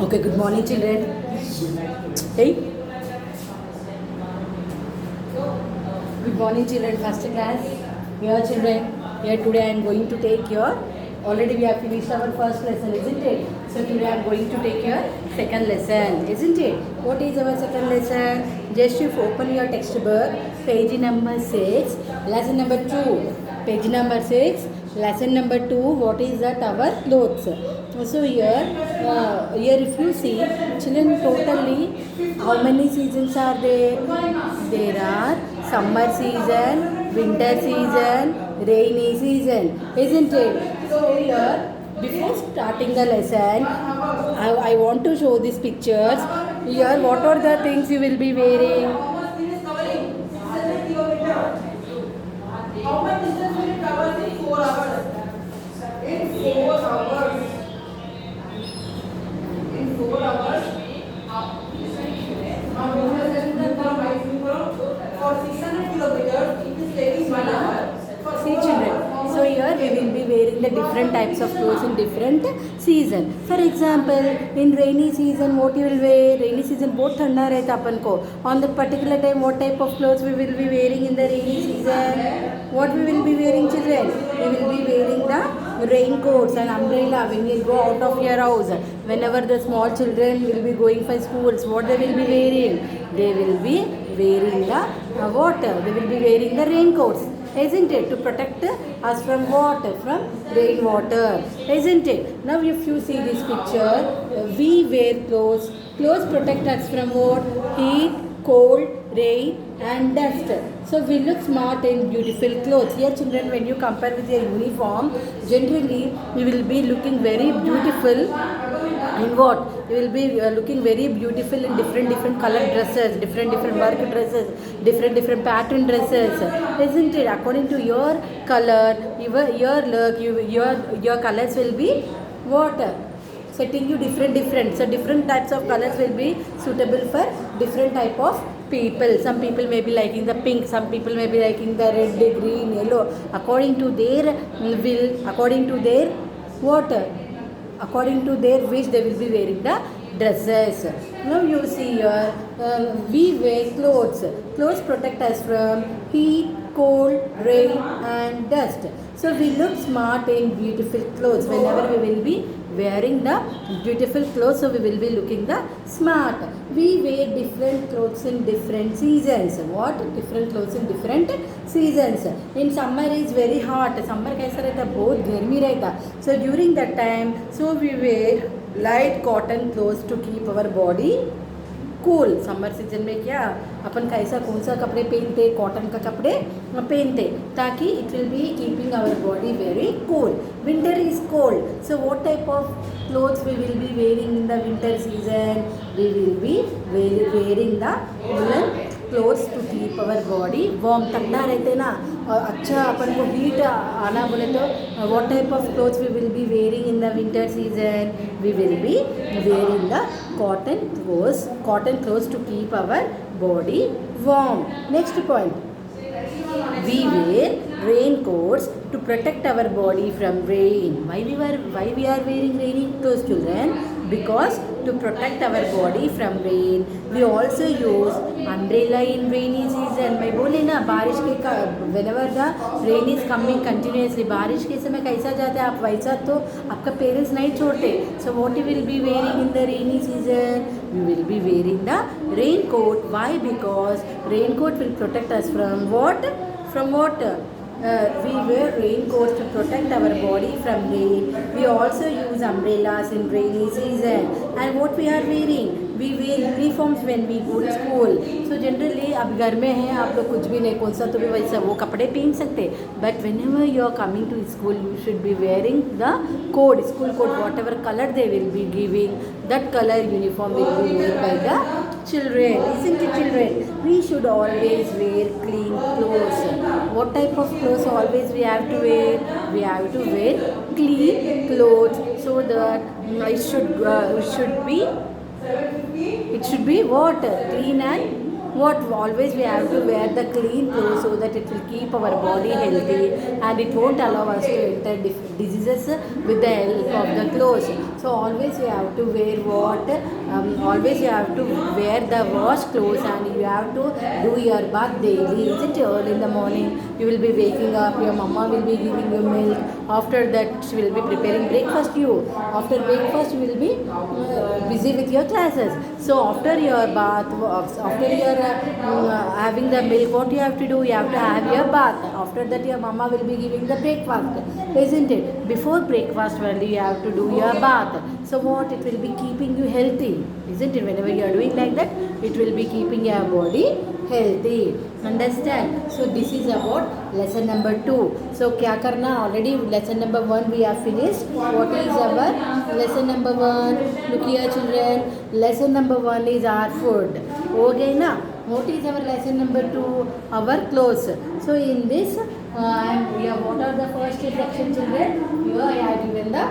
Okay, good morning, children. Hey, good morning, children. First class. Here, children. Here today I am going to take your. Already we have finished our first lesson, isn't it? So today I am going to take your second lesson, isn't it? What is our second lesson? Just you open your textbook, page number 6, lesson number 2. Page number 6, lesson number 2. What is that? Our clothes. So here if you see, children, totally how many seasons are there? There are summer season, winter season, rainy season, isn't it? So here, before starting the lesson, I want to show these pictures. Here, what are the things you will be wearing? How much distance will it cover in 4 hours? In 4 hours. In 4 hours. For 600 kilometers, it is taking 1 hour. See, children. So here we will be wearing the different types of clothes in different season. For example, in rainy season, what you will wear? Rainy season बहुत ठंडा रहता अपन को. On that particular time, what type of clothes we will be wearing in the rainy season? What we will be wearing, children? We will be wearing the raincoats and umbrella when you go out of your house. Whenever the small children will be going for schools, what they will be wearing? They will be wearing the water. They will be wearing the raincoats, isn't it? To protect us from water, from rainwater, isn't it? Now if you see this picture, we wear clothes. Clothes protect us from what? Heat, cold, rain and dust. So we look smart in beautiful clothes. Here children, when you compare with your uniform, generally you will be looking very beautiful in what? You will be looking very beautiful in different colored dresses, different work dresses, different pattern dresses, isn't it? According to your color, your look, your colors will be what? Setting you different. So different types of colors will be suitable for different type of people. Some people may be liking the pink, some people may be liking the red, green, yellow. According to their will, according to their what? According to their wish, they will be wearing the dresses. Now you see here, we wear clothes. Clothes protect us from heat, cold, rain and dust. So we look smart in beautiful clothes. Whenever we will be wearing the beautiful clothes, so we will be looking the smart. We wear different clothes in different seasons. What? Different clothes in different seasons. In summer is very hot. Summer कैसा रहता? बहुत गर्मी रहता. So during that time, so we wear light cotton clothes to keep our body cool. Summer season में क्या अपन कैसा कौन सा कपड़े पहनते? कॉटन का कपड़े पहनते ताकि it will be keeping our body very cool. Winter is cold, so what type of clothes we will be wearing in the winter season? We will be wearing the woollen clothes to keep our body warm. ठंडा रहते ना और अच्छा अपन को heat आना बोले तो what type of clothes we will be wearing in the winter season? We will be wearing the cotton clothes to keep our body warm. Next point, we wear raincoats to protect our body from rain. Why we are wearing rainy clothes, children? Because to protect our body from rain. We also use umbrella in rainy season. मैं बोले ना बारिश के whenever the rain is coming continuously, बारिश के समय कैसा जाता है आप वैसा तो आपका पेरेंट्स नहीं छोड़ते. So what you will be wearing in the rainy season? You will be wearing the raincoat. Why? Because raincoat will protect us from what? From what? We wear raincoats to protect our body from rain. We also use umbrellas in rainy season. And what we are wearing? We wear uniforms when we go to school. So generally अब घर में हैं आप लोग कुछ भी नहीं कौन सा तो भी वैसा वो कपड़े पहन सकते. But whenever you are coming to school, you should be wearing the code, school code, whatever color they will be giving. That color uniform will be worn by the children. Isn't it, children? We should always wear clean clothes. What type of clothes always we have to wear? We have to wear clean clothes so that it should be what? Clean and what always we have to wear the clean clothes so that it will keep our body healthy and it won't allow us to enter diseases with the help of the clothes. So always you have to wear what always you have to wear the wash clothes and you have to do your bath daily. Is it early in the morning? You will be waking up, your mama will be giving you milk. After that she will be preparing breakfast you. After breakfast you will be busy with your classes. So after your bath, after your having the milk, what you have to do? You have to have your bath. After that your mama will be giving the breakfast, isn't it? Before breakfast only you have to do your bath. So what? It will be keeping you healthy, isn't it? Whenever you are doing like that, it will be keeping your body healthy. Understand? So this is about lesson number 2. So क्या करना? Already lesson number 1 we have finished. What is our lesson number 1? Look here children. Lesson number 1 is our food. Okay na? What is our lesson number 2? Our clothes. So in this what are the first section children? Here I have given the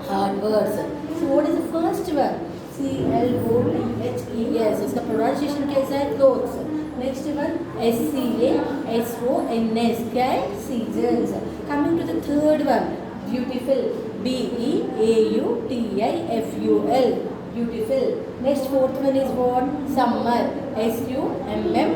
hard words. So what is the first one? CLOTHES. इसका pronunciation कैसा है? Clothes. Next one SCASONS. क्या है? Seasons. Coming to the third one, beautiful. BEAUTIFUL. Beautiful. Next fourth one is what? Summer. SUMMER.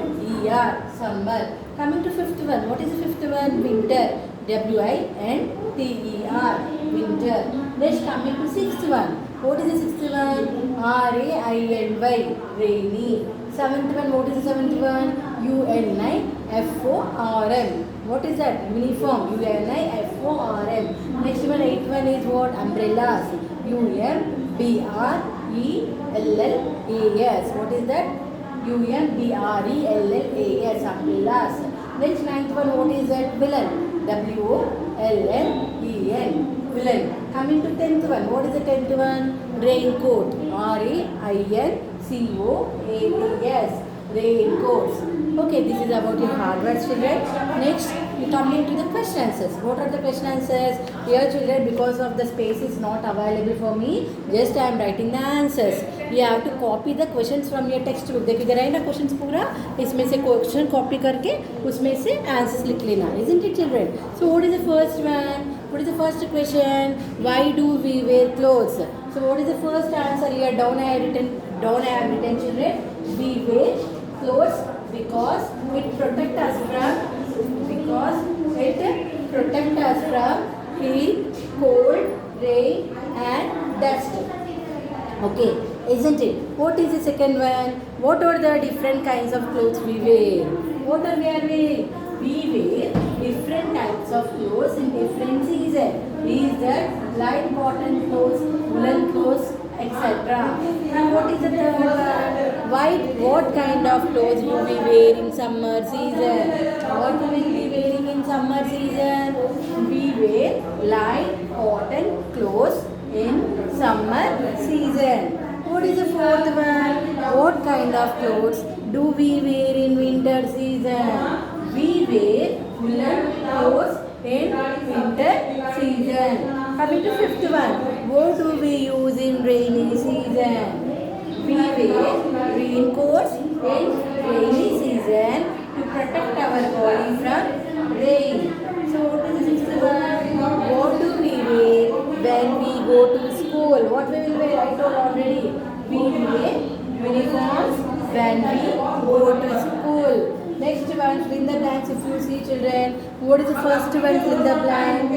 Summer. Coming to fifth one, what is the fifth one? Winter. WINTER. Winter. Next coming to sixth one, what is the sixth one? RAINY. Rainy. Seventh one, what is the seventh one? UNIFORM. What is that? Uniform. UNIFORM. Next one, eighth one is what? Umbrellas. UMBRELLAS. What is that? UMBRELLAS. Umbrellas. Next ninth one, what is that? Villain. WOLLEN. Villain. Coming to tenth one, what is the tenth one? Raincoat. RAINCOATS. Raincoats. Okay, this is about your hard words children. Next, we come into the question answers. What are the question answers? Here children, because of the space is not available for me, just I am writing the answers. You have to copy the questions from your textbook. देखो इधर है ना questions पूरा, इसमें से question copy करके उसमें से answers लिख लेना. Isn't it children? So what is the first one? What is the first question? Why do we wear clothes? So what is the first answer here? Down I have written children. We wear clothes because it protect us from heat, cold, rain and dust. Okay, isn't it? What is the second one? What are the different kinds of clothes we wear? What are we wearing? We wear different types of clothes in different seasons. Is that light cotton clothes, woolen clothes, etc. And what is the third one? What kind of clothes do we wear in summer season? What will we be wearing in summer season? We wear light cotton clothes in summer season. What is the fourth one? What kind of clothes do we wear in winter season? We wear woolen clothes in winter season. Coming to fifth one, what do we use in rainy season? We wear raincoats in rainy season to protect our body from rain. So what is the sixth one? What do we wear when we go to school? What we will wear? I told already. We wear uniforms when we go to school. Next one, fill in the blanks. If you see children, what is the first one? Fill the blank.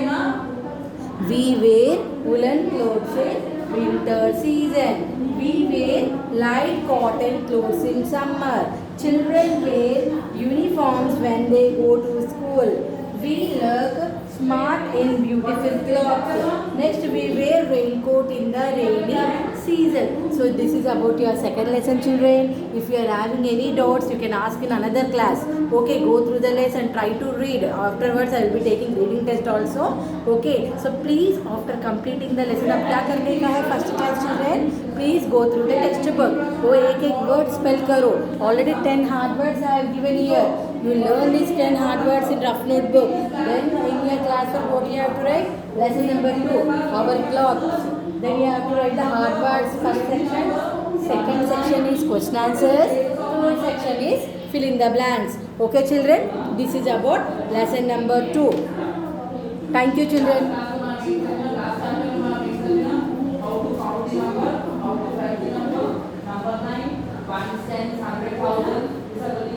We wear woolen clothes in winter season. We wear light cotton clothes in summer. Children wear uniforms when they go to school. We look smart in beautiful clothes. Next, we wear raincoat in the rainy season. So this is about your second lesson children. If you are having any doubts, you can ask in another class. Okay, go through the lesson, try to read. Afterwards, I will be taking reading test also. Okay, so please after completing the lesson, अब क्या करने का है first class children? Please go through the textbook. वो एक word spell करो. Already 10 hard words I have given here. You learn these 10 hard words in rough notebook. Then in your class, what you have to write? Lesson number 2, our clothes. Then you have to write the hard words first section. Second section is question answers. Third section is fill in the blanks. Okay children, this is about lesson number 2. Thank you children. Number 9, 1 cent, 100,000.